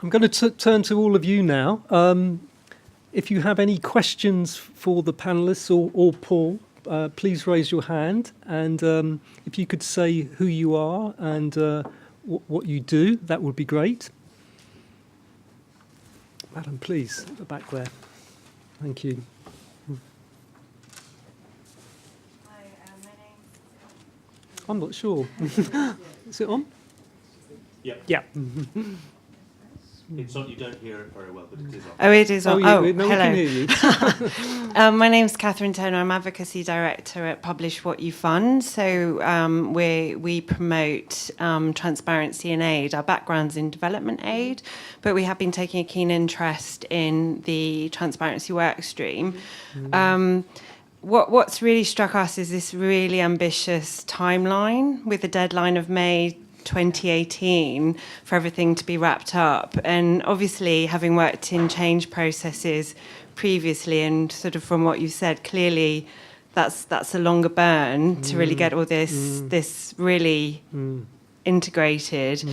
I'm going to turn to all of you now. If you have any questions for the panelists or Paul, please raise your hand. And if you could say who you are and what you do, that would be great. Madam, please, at the back there. Thank you. Hi, my name's... I'm not sure. Is it on? Yep. Yeah. It's on. You don't hear it very well, but it is on. Oh, it is on. No, Oh, we can hello. hear you. My name's Catherine Turner. I'm Advocacy Director at Publish What You Fund. So we promote transparency in aid. Our background's in development aid, but we have been taking a keen interest in the transparency work stream. What's really struck us is this really ambitious timeline with a deadline of May 2018 for everything to be wrapped up. And obviously, having worked in change processes previously, and sort of from what you said, clearly that's a longer burn to really get all this really integrated.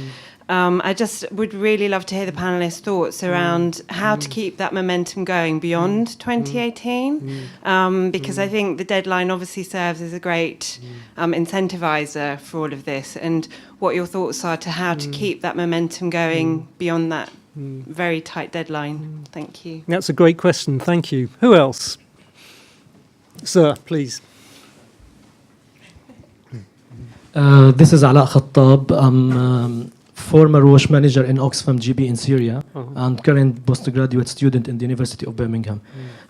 I just would really love to hear the panelists' thoughts around how to keep that momentum going beyond 2018, because I think the deadline obviously serves as a great incentivizer for all of this, and what your thoughts are to how to keep that momentum going beyond that very tight deadline. Thank you. That's a great question. Thank you. Who else? Sir, please. This is Ala Khattab. I'm former WASH manager in Oxfam GB in Syria and current postgraduate student in the University of Birmingham.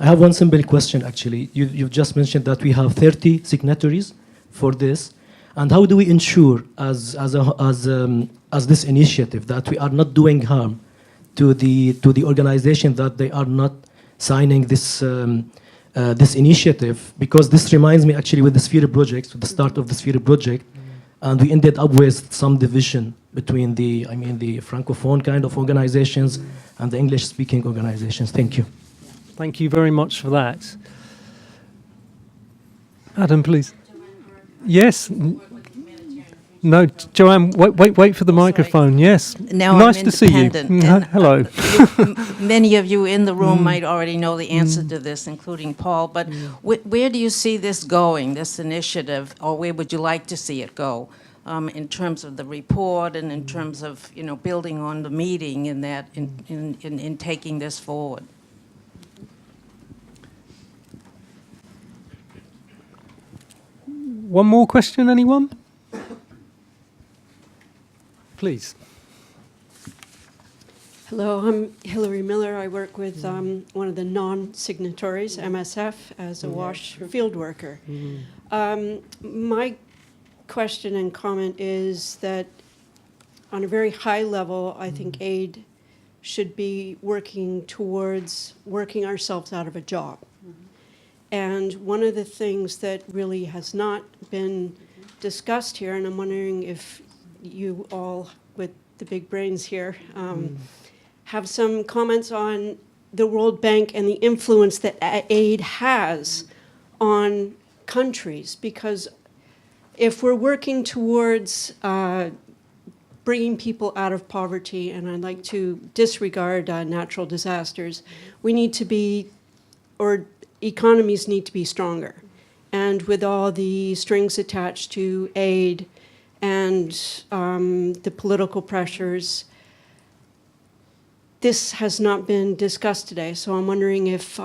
I have one simple question, actually. You've just mentioned that we have 30 signatories for this. And how do we ensure, as this initiative, that we are not doing harm to the organization, that they are not signing this this initiative? Because this reminds me actually with the Sphere project, with the start of the Sphere project, and we ended up with some division between the Francophone kind of organizations and the English-speaking organizations. Thank you. Thank you very much for that. Adam, please. Yes. No, Joanne, wait for the microphone. Yes. Now nice I'm to see you. Hello. Many of you in the room might already know the answer to this, including Paul, but where do you see this going, this initiative, or where would you like to see it go, in terms of the report and in terms of, building on the meeting and that in taking this forward? One more question, anyone? Please. Hello, I'm Hilary Miller. I work with one of the non-signatories, MSF, as a WASH field worker. My question and comment is that on a very high level, I think aid should be working towards working ourselves out of a job. And one of the things that really has not been discussed here, and I'm wondering if you all, with the big brains here, have some comments on the World Bank and the influence that aid has on countries. Because if we're working towards bringing people out of poverty, and I'd like to disregard natural disasters, we need to be, or economies need to be stronger. And with all the strings attached to aid and the political pressures, this has not been discussed today. So I'm wondering if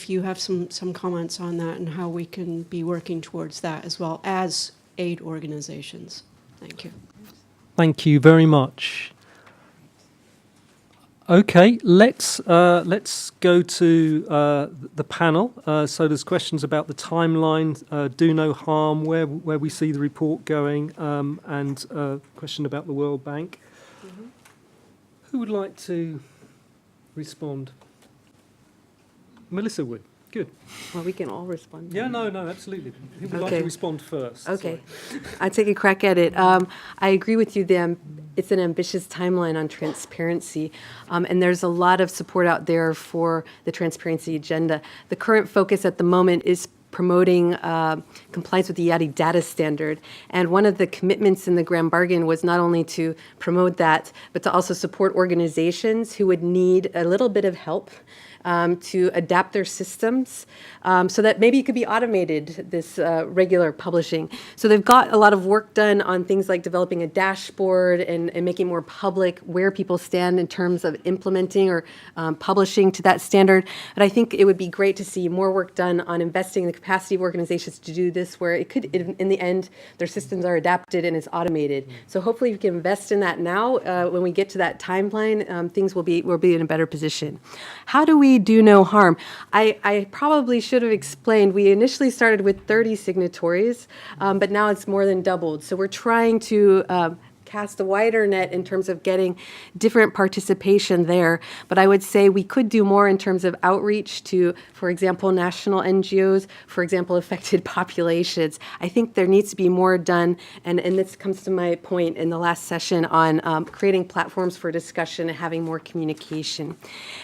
you have some comments on that and how we can be working towards that as well as aid organizations. Thank you. Thank you very much. Okay, let's go to the panel. So there's questions about the timeline, do no harm, where we see the report going, and a question about the World Bank. Who would like to respond? Melissa would. Good. Well, we can all respond. Yeah, no, absolutely. Who would like to respond first? Okay. I'll take a crack at it. I agree with you, it's an ambitious timeline on transparency, and there's a lot of support out there for the transparency agenda. The current focus at the moment is promoting compliance with the IATI data standard. And one of the commitments in the Grand Bargain was not only to promote that, but to also support organizations who would need a little bit of help to adapt their systems so that maybe it could be automated, this regular publishing. So they've got a lot of work done on things like developing a dashboard and making more public where people stand in terms of implementing or publishing to that standard. But I think it would be great to see more work done on investing in the capacity of organizations to do this, where it could, in the end, their systems are adapted and it's automated. So hopefully we can invest in that now. When we get to that timeline, things will be in a better position. How do we do no harm? I probably should have explained, we initially started with 30 signatories, but now it's more than doubled. So we're trying to cast a wider net in terms of getting different participation there. But I would say we could do more in terms of outreach to, for example, national NGOs, for example, affected populations. I think there needs to be more done, and this comes to my point in the last session on creating platforms for discussion and having more communication.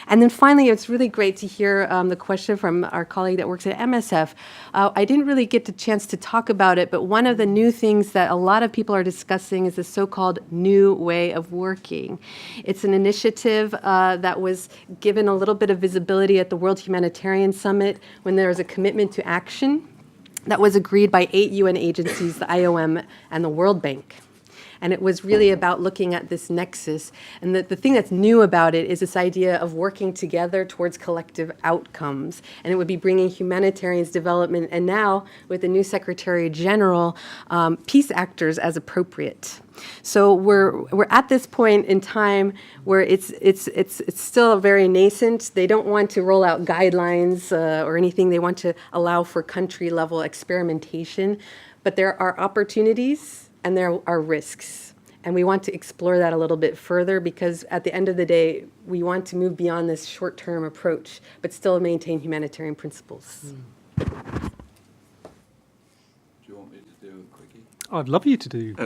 And then finally, it's really great to hear the question from our colleague that works at MSF. I didn't really get the chance to talk about it, but one of the new things that a lot of people are discussing is the so-called new way of working. It's an initiative that was given a little bit of visibility at the World Humanitarian Summit when there was a commitment to action that was agreed by 8 UN agencies, the IOM and the World Bank. And it was really about looking at this nexus. And the thing that's new about it is this idea of working together towards collective outcomes. And it would be bringing humanitarians, development, and now, with the new Secretary General, peace actors as appropriate. So we're at this point in time where it's still very nascent. They don't want to roll out guidelines or anything. They want to allow for country-level experimentation. But there are opportunities and there are risks. And we want to explore that a little bit further because at the end of the day, we want to move beyond this short-term approach, but still maintain humanitarian principles. Do you want me to do a quickie? I'd love you to do.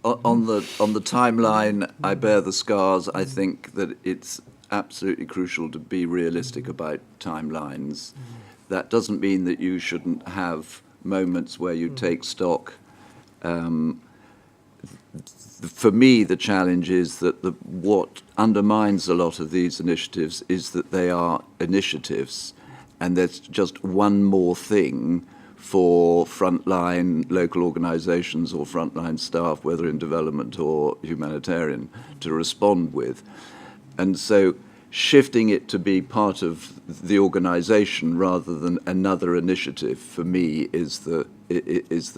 On the timeline, I bear the scars. I think that it's absolutely crucial to be realistic about timelines. That doesn't mean that you shouldn't have moments where you take stock. For me, the challenge is that what undermines a lot of these initiatives is that they are initiatives, and there's just one more thing for frontline local organizations or frontline staff, whether in development or humanitarian, to respond with. And so shifting it to be part of the organization rather than another initiative, for me, is the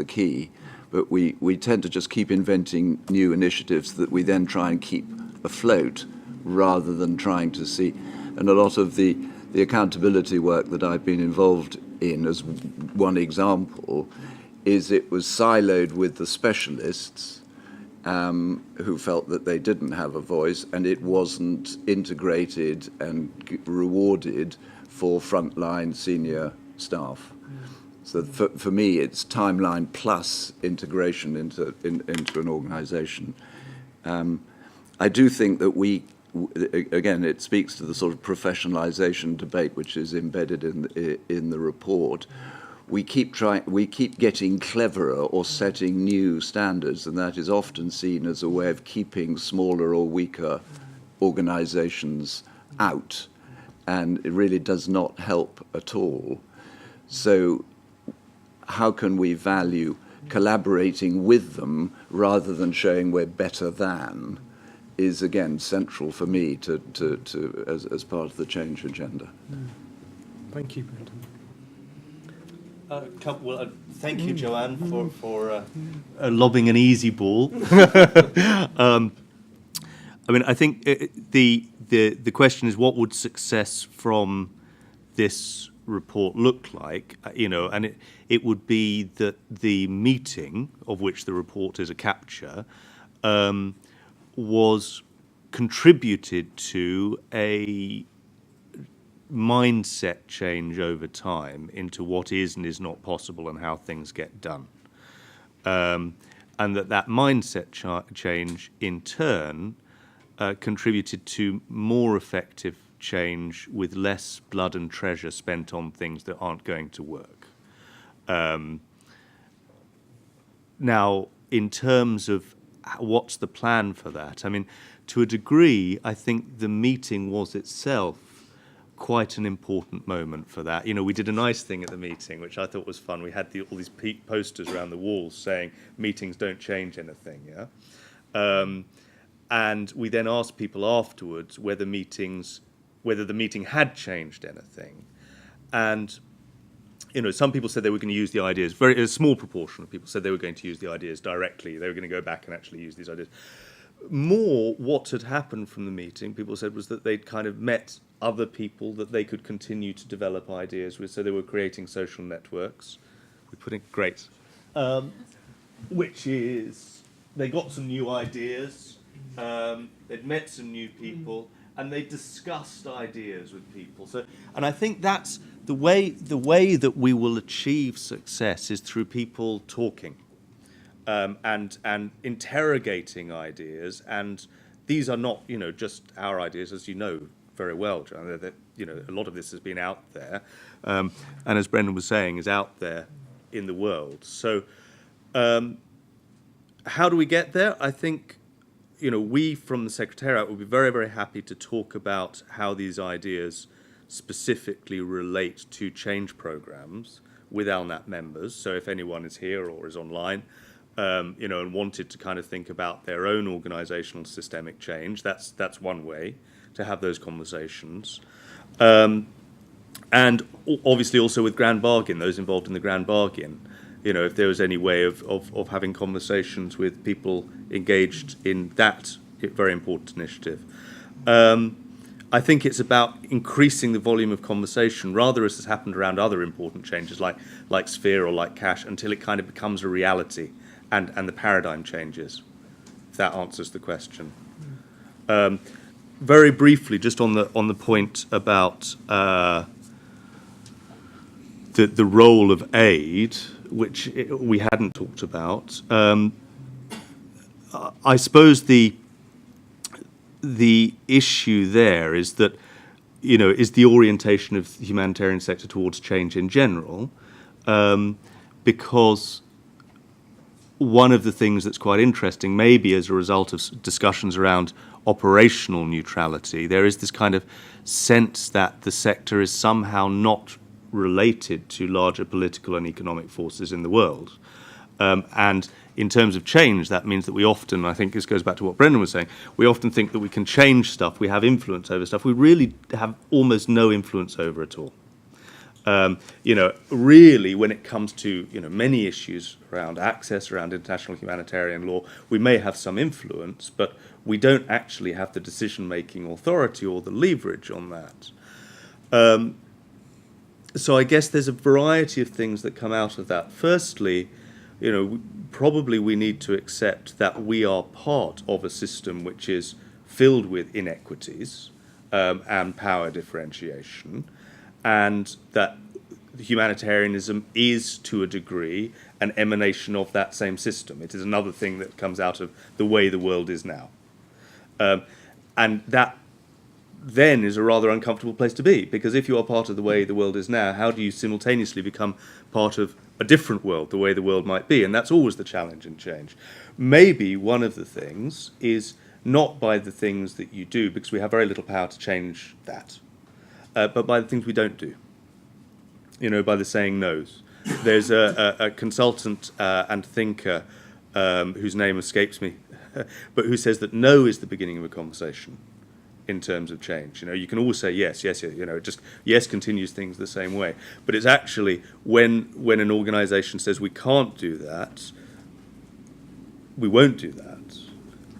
key. But we tend to just keep inventing new initiatives that we then try and keep afloat rather than trying to see. And a lot of the accountability work that I've been involved in, as one example, is it was siloed with the specialists who felt that they didn't have a voice, and it wasn't integrated and rewarded for frontline senior staff. So for me, it's timeline plus integration into an organization. I do think that again, it speaks to the sort of professionalization debate which is embedded in the report. We keep getting cleverer or setting new standards, and that is often seen as a way of keeping smaller or weaker organizations out, and it really does not help at all. So how can we value collaborating with them rather than showing we're better than is, again, central for me as part of the change agenda. Thank you, Brendan. Thank you, Joanne, for lobbing an easy ball. I mean, I think the question is, what would success from this report look like? And it would be that the meeting, of which the report is a capture, was contributed to a mindset change over time into what is and is not possible and how things get done. And that mindset change, in turn, contributed to more effective change with less blood and treasure spent on things that aren't going to work. Now, in terms of what's the plan for that, I mean, to a degree, I think the meeting was itself quite an important moment for that. You know, we did a nice thing at the meeting, which I thought was fun. We had all these posters around the walls saying, meetings don't change anything, yeah? And we then asked people afterwards whether the meeting had changed anything. And, you know, some people said they were going to use the ideas, a small proportion of people said they were going to use the ideas directly. They were going to go back and actually use these ideas. More, what had happened from the meeting, people said, was that they'd kind of met other people that they could continue to develop ideas with. So they were creating social networks. We put in great, which is they got some new ideas. They'd met some new people, and they discussed ideas with people. So, and I think that's the way that we will achieve success is through people talking. And interrogating ideas, and these are not, you know, just our ideas, as you know very well, John. That, you know, a lot of this has been out there, and as Brendan was saying, is out there in the world. So, how do we get there? I think, you know, we from the Secretariat will be very, very happy to talk about how these ideas specifically relate to change programs with ALNAP members. So, if anyone is here or is online, you know, and wanted to kind of think about their own organisational systemic change, that's one way to have those conversations. And obviously also with Grand Bargain, those involved in the Grand Bargain, you know, if there was any way of having conversations with people engaged in that very important initiative. I think it's about increasing the volume of conversation, rather as has happened around other important changes like Sphere or like Cash, until it kind of becomes a reality. And the paradigm changes, if that answers the question. Very briefly, just on the point about the role of aid, which we hadn't talked about. I suppose the issue there is that, you know, is the orientation of the humanitarian sector towards change in general, because one of the things that's quite interesting, maybe as a result of discussions around operational neutrality, there is this kind of sense that the sector is somehow not related to larger political and economic forces in the world. And in terms of change, that means that we often, I think this goes back to what Brendan was saying, we often think that we can change stuff, we have influence over stuff we really have almost no influence over at all. You know, really, when it comes to, you know, many issues around access, around international humanitarian law, we may have some influence, but we don't actually have the decision-making authority or the leverage on that. So I guess there's a variety of things that come out of that. Firstly, you know, probably we need to accept that we are part of a system which is filled with inequities and power differentiation, and that humanitarianism is, to a degree, an emanation of that same system. It is another thing that comes out of the way the world is now. And that then is a rather uncomfortable place to be, because if you are part of the way the world is now, how do you simultaneously become part of a different world, the way the world might be? And that's always the challenge in change. Maybe one of the things is not by the things that you do, because we have very little power to change that, but by the things we don't do. You know, by the saying no's. There's a consultant and thinker whose name escapes me, but who says that no is the beginning of a conversation in terms of change. You know, you can always say yes, yes, yes, you know, just yes continues things the same way. But it's actually when an organisation says we can't do that, we won't do that,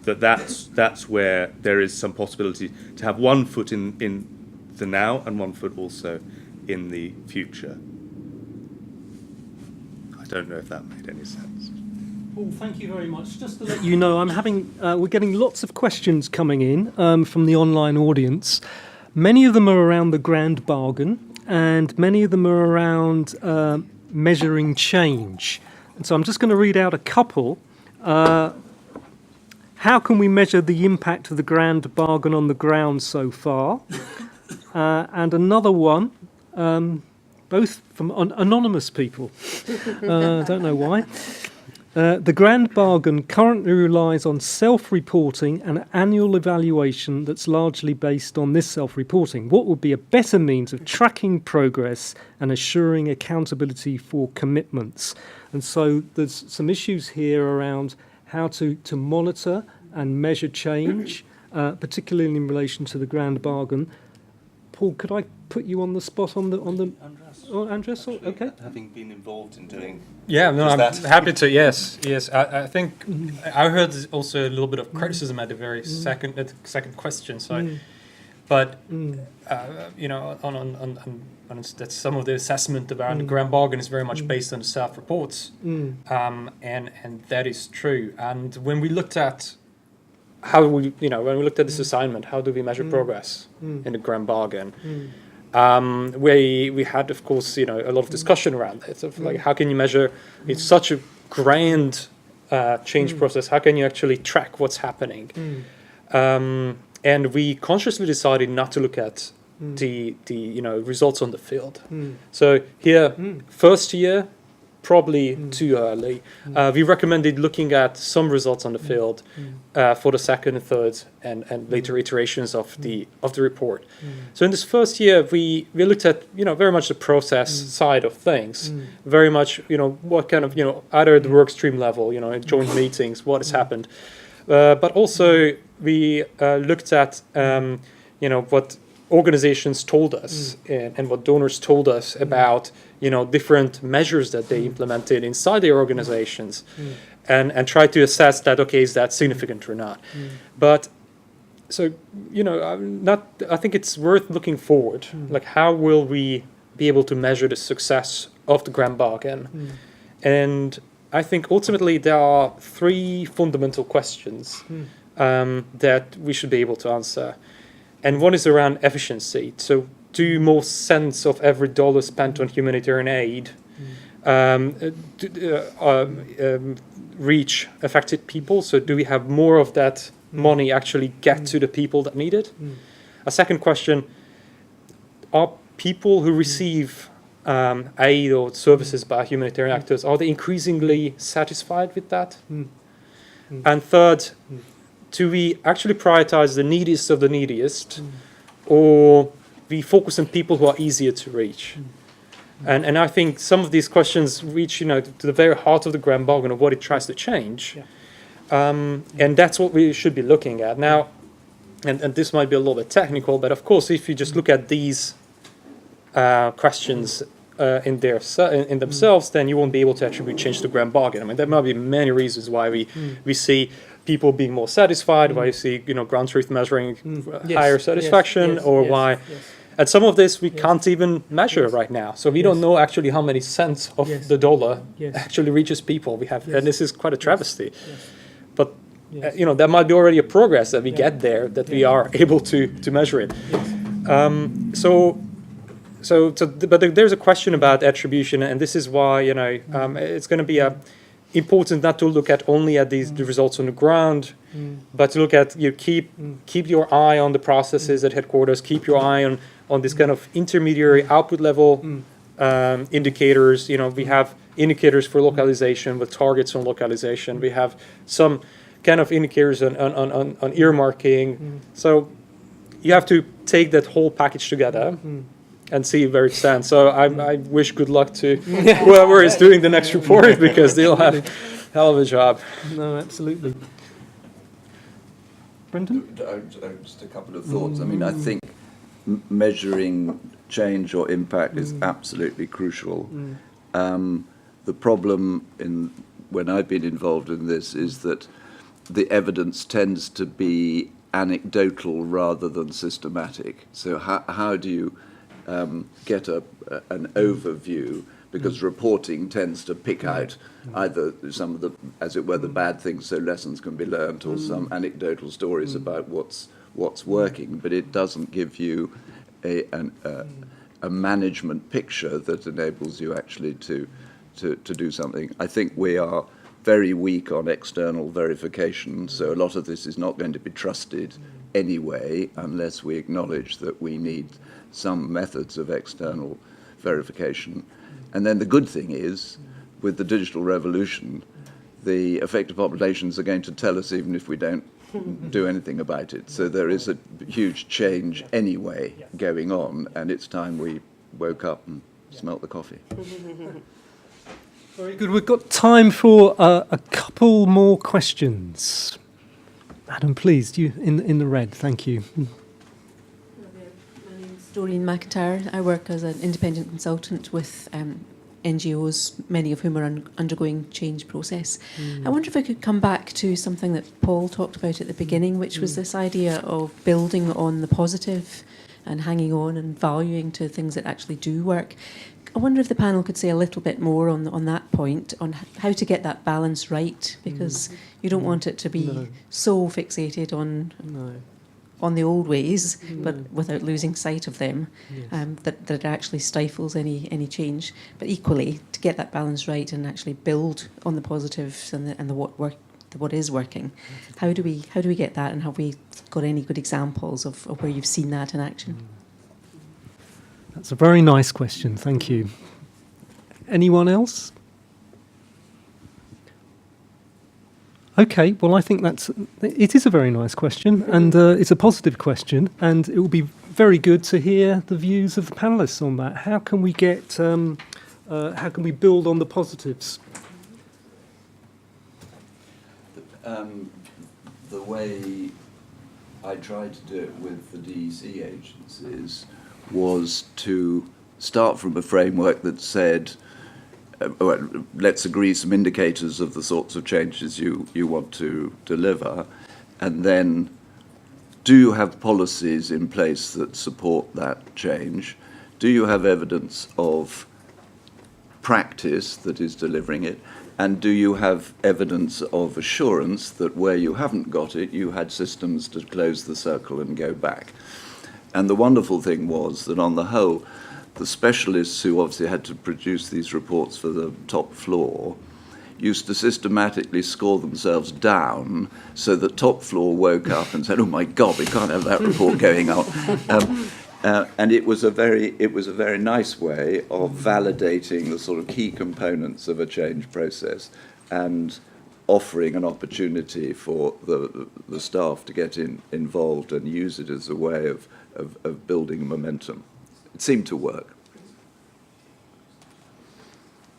that's where there is some possibility to have one foot in the now and one foot also in the future. I don't know if that made any sense. Well, thank you very much. Just to let you know, we're getting lots of questions coming in from the online audience. Many of them are around the Grand Bargain, and many of them are around measuring change. And so I'm just going to read out a couple. How can we measure the impact of the Grand Bargain on the ground so far? And another one, both from anonymous people. Don't know why. The Grand Bargain currently relies on self-reporting and annual evaluation that's largely based on this self-reporting. What would be a better means of tracking progress and assuring accountability for commitments? And so there's some issues here around how to monitor and measure change, particularly in relation to the Grand Bargain. Paul, could I put you on the spot on the Andreas. Oh, Andreas, okay. Having been involved in doing Yeah, no, I'm that. happy to. Yes. I think I heard also a little bit of criticism at the very second question. So, but you know, on that some of the assessment around the Grand Bargain is very much based on the self-reports, and that is true. And when we looked at when we looked at this assignment, how do we measure progress in the Grand Bargain? We had, of course, a lot of discussion around it. Of like, how can you measure? It's such a grand change process. How can you actually track what's happening? And we consciously decided not to look at the results on the field. So here, first year, probably too early. We recommended looking at some results on the field for the second and third and later iterations of the report. So in this first year, we looked at very much the process side of things, very much what kind of either at the work stream level, in joint meetings, what has happened, but also we looked at what organizations told us and what donors told us about different measures that they implemented inside their organizations, and try to assess that, okay, is that significant or not? But so I think it's worth looking forward, like how will we be able to measure the success of the Grand Bargain? And I think ultimately there are three fundamental questions that we should be able to answer. And one is around efficiency. So do more cents of every dollar spent on humanitarian aid reach affected people? So do we have more of that money actually get to the people that need it? A second question, are people who receive aid or services by humanitarian actors, are they increasingly satisfied with that? And third, do we actually prioritize the neediest of the neediest, or we focus on people who are easier to reach? And I think some of these questions reach to the very heart of the Grand Bargain of what it tries to change. And that's what we should be looking at. Now, and this might be a little bit technical, but of course, if you just look at these questions in themselves, then you won't be able to attribute change to the Grand Bargain. I mean, there might be many reasons why we see people being more satisfied, why you see ground truth measuring higher satisfaction, why. And some of this we can't even measure right now. So we don't know actually how many cents of the dollar actually reaches people. We have, and this is quite a travesty. But there might be already a progress that we get there, that we are able to measure it. But there's a question about attribution, and this is why it's going to be important not to look at only at the results on the ground, but to look at keep your eye on the processes at headquarters, keep your eye on this kind of intermediary output level indicators. We have indicators for localization with targets on localization. We have some kind of indicators on earmarking. So you have to take that whole package together and see where it stands. So I wish good luck to whoever is doing the next report, because they'll have a hell of a job. No, absolutely. Brendan? Just a couple of thoughts. I mean, I think measuring change or impact is absolutely crucial. The problem when I've been involved in this is that the evidence tends to be anecdotal rather than systematic. So how do you get an overview, because reporting tends to pick out either some of the, as it were, the bad things so lessons can be learned, or some anecdotal stories about what's working, but it doesn't give you a management picture that enables you actually to do something. I think we are very weak on external verification, so a lot of this is not going to be trusted anyway unless we acknowledge that we need some methods of external verification. And then the good thing is, with the digital revolution, the affected populations are going to tell us even if we don't do anything about it. So there is a huge change anyway going on, and it's time we woke up and smelt the coffee. Very good. We've got time for a couple more questions. Madam, please, you in the red. Thank you. My name's Doreen McIntyre. I work as an independent consultant with NGOs, many of whom are undergoing change process. I wonder if I could come back to something that Paul talked about at the beginning, which was this idea of building on the positive and hanging on and valuing to things that actually do work. I wonder if the panel could say a little bit more on that point, on how to get that balance right, because you don't want it to be so fixated on the old ways, but without losing sight of them, that it actually stifles any change. But equally, to get that balance right and actually build on the positives and the what is working, how do we get that, and have we got any good examples of where you've seen that in action? That's a very nice question. Thank you. Anyone else? Okay, well, I think it is a very nice question, and it's a positive question, and it will be very good to hear the views of the panelists on that. How can we how can we build on the positives? The way I tried to do it with the DEC agencies was to start from a framework that said, well, let's agree some indicators of the sorts of changes you want to deliver, and then do you have policies in place that support that change? Do you have evidence of practice that is delivering it? And do you have evidence of assurance that where you haven't got it, you had systems to close the circle and go back? And the wonderful thing was that on the whole, the specialists who obviously had to produce these reports for the top floor used to systematically score themselves down so that top floor woke up and said, oh my God, we can't have that report going on. And it was a very nice way of validating the sort of key components of a change process and offering an opportunity for the staff to get involved and use it as a way of building momentum. It seemed to work.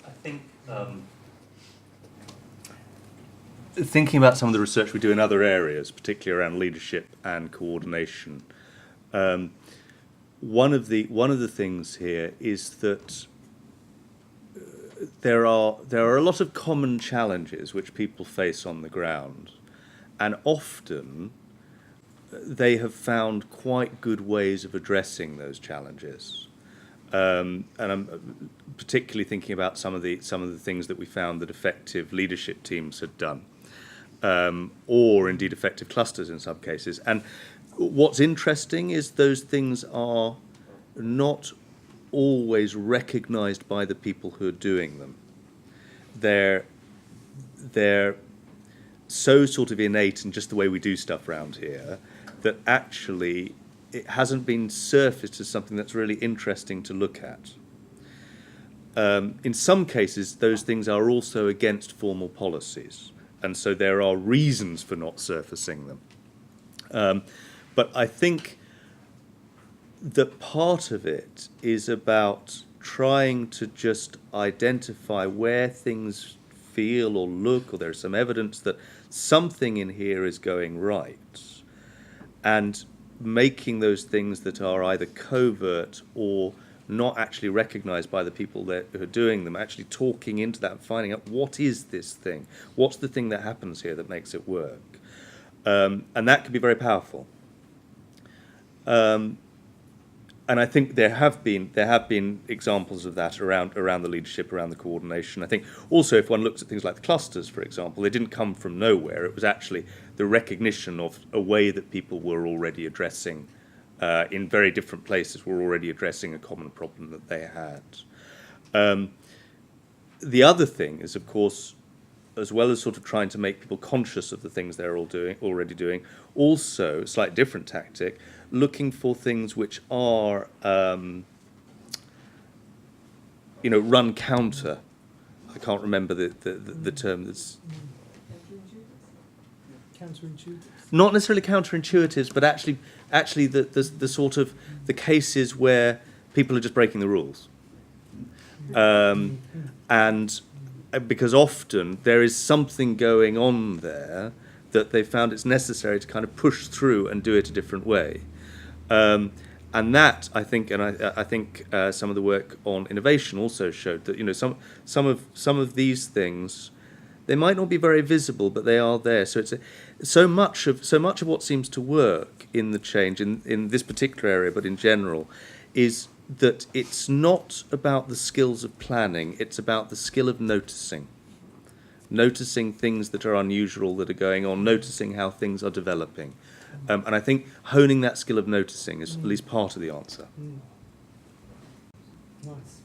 I think thinking about some of the research we do in other areas, particularly around leadership and coordination, one of the things here is that there are a lot of common challenges which people face on the ground, and often they have found quite good ways of addressing those challenges. And I'm particularly thinking about some of the things that we found that effective leadership teams had done, or indeed effective clusters in some cases. And what's interesting is those things are not always recognised by the people who are doing them. They're so sort of innate in just the way we do stuff around here that actually it hasn't been surfaced as something that's really interesting to look at. In some cases, those things are also against formal policies, and so there are reasons for not surfacing them. But I think that part of it is about trying to just identify where things feel or look, or there's some evidence that something in here is going right, and making those things that are either covert or not actually recognized by the people who are doing them, actually talking into that and finding out what is this thing, what's the thing that happens here that makes it work, and that can be very powerful. And I think there have been examples of that around the leadership, around the coordination. I think also if one looks at things like the clusters, for example, they didn't come from nowhere. It was actually the recognition of a way that people were already addressing, in very different places, were already addressing a common problem that they had. The other thing is, of course, as well as sort of trying to make people conscious of the things they're already doing, also, a slightly different tactic, looking for things which are run counter. I can't remember the term that's Counterintuitive. not necessarily counterintuitive, but actually the sort of the cases where people are just breaking the rules, and because often there is something going on there that they found it's necessary to kind of push through and do it a different way. And that, I think, I think some of the work on innovation also showed that some of these things, they might not be very visible, but they are there. So it's so much of what seems to work in the change in this particular area, but in general, is that it's not about the skills of planning; it's about the skill of noticing things that are unusual that are going on, noticing how things are developing. And I think honing that skill of noticing is at least part of the answer. Nice.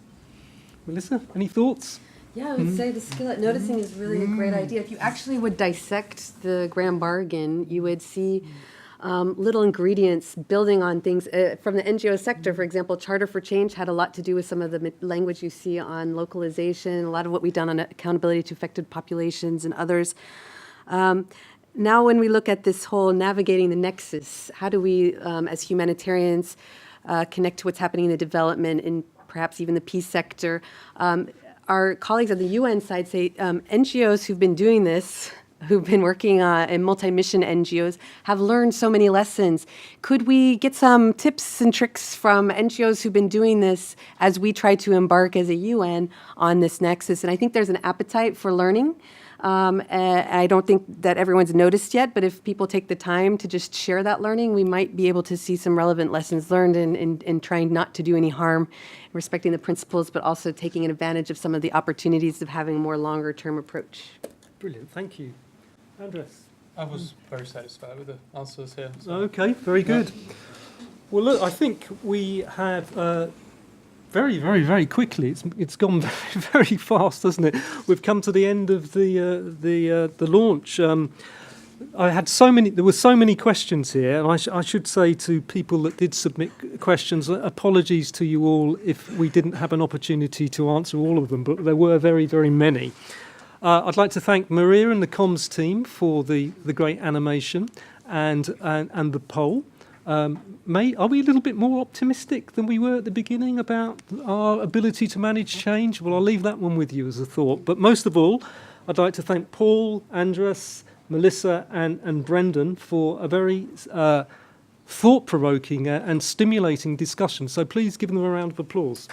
Melissa, any thoughts? Yeah, I would say the skill at noticing is really a great idea. If you actually would dissect the grand bargain, you would see little ingredients building on things from the NGO sector. For example, Charter for Change had a lot to do with some of the language you see on localization, a lot of what we've done on accountability to affected populations and others. Now when we look at this whole navigating the nexus, how do we, as humanitarians, connect to what's happening in the development and perhaps even the peace sector? Our colleagues on the UN side say NGOs who've been doing this, who've been working in multi-mission NGOs, have learned so many lessons. Could we get some tips and tricks from NGOs who've been doing this as we try to embark as a UN on this nexus? And I think there's an appetite for learning. I don't think that everyone's noticed yet, but if people take the time to just share that learning, we might be able to see some relevant lessons learned in trying not to do any harm, respecting the principles, but also taking advantage of some of the opportunities of having a more longer-term approach. Brilliant, thank you. Andres? I was very satisfied with the answers here. So. Okay, very good. Well, look, I think we have very, very, very quickly. It's gone very, very fast, hasn't it? We've come to the end of the launch. There were so many questions here, and I should say to people that did submit questions, apologies to you all if we didn't have an opportunity to answer all of them, but there were very, very many. I'd like to thank Maria and the comms team for the great animation and the poll. Are we a little bit more optimistic than we were at the beginning about our ability to manage change? Well, I'll leave that one with you as a thought. But most of all, I'd like to thank Paul, Andres, Melissa and Brendan for a very thought-provoking and stimulating discussion. So please give them a round of applause.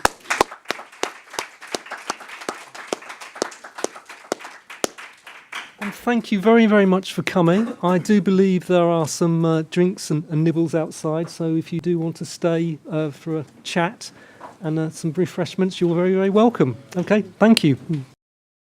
And thank you very, very much for coming. I do believe there are some drinks and nibbles outside, so if you do want to stay for a chat and some refreshments, you're very, very welcome. Okay, thank you.